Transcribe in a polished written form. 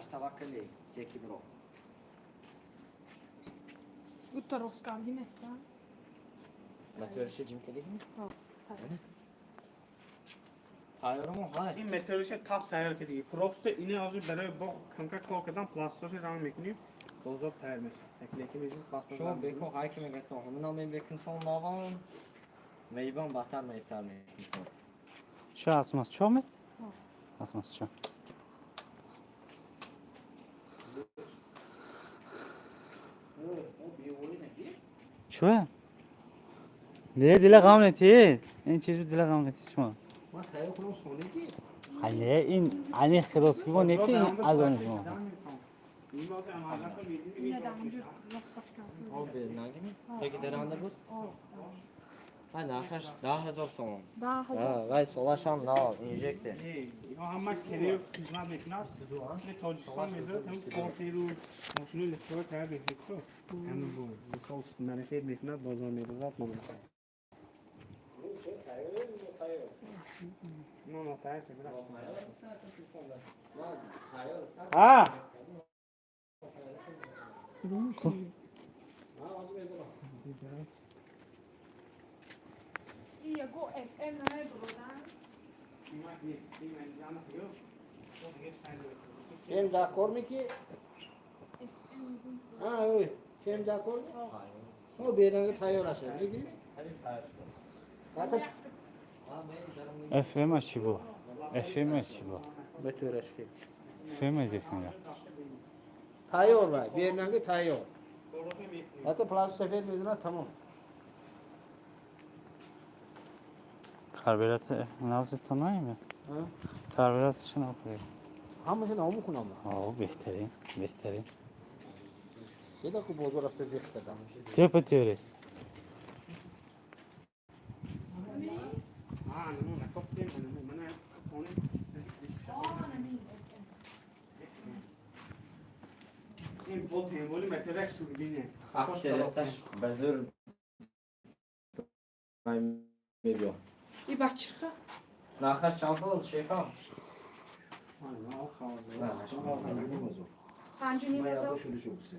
Nasz tawakkali, zeki bro. Utta rozkaldin etta. Natürliche jim kedik mi? Ha. Tabii. Tayyorumu hay. این متریش تاپ تیار کردی پروست اینه آزو برای با کنکا کار کردن پلاستیش رنگ میکنیم بازار تیار میکنیم تکلیکی میزیم باقی Şo beko hay kime geto. Hamına men bekin son lavan. Meyban batar mı iftar mı? Şu asmaz çok mu? Ha. Asmaz çok. Şu ya? Ne dile kamleti? En çizgi dile kamleti şu. ما تیار کنم سونی کی Hani in ani kıdos gibi ne ki az önce mu? این باز امازون تو میزیم Yine de amca rozkaldin. O bir nagi mi? Peki deranda bu? Ha nakaş daha hazır son. Daha hazır. Ha gay solaşam da injekte. یا همش کریو خدمت میکنم نه تاجیکستان میذاره هم کارتی رو ماشین لفته تیار بهتر همون بود مثال منفید میکنه بازار میذاره ما میخوایم نه نه تیار سه Ha. İyi go en ne buradan? Fem d'accord mi ki? Ha öyle. Fem d'accord mi? O bir renge tayyor aşağı. Ne gibi? Hatta FM açı bu. FM açı bu. betöreş fem. FM edeceksin ya. Tayyor var. Bir renge tayyor. Hatta plastik sefer dediler tamam. Karbüratı nasıl tanıyor mu? Ha? Karbürat için ne yapıyor? Hamısını amu kunam. O behterin, behterin. Şeyde ku bozor hafta zikte da. Tepe teori. हाँ नहीं ना कब के मैंने फोन این بود هم ولی مترش تو بینه Akşerettaş bezir. Veriyor. Bir başka. Nakaş çampol şefa. ها نه آخر Bence niye Bayağı hazır? boş oluş yoksa.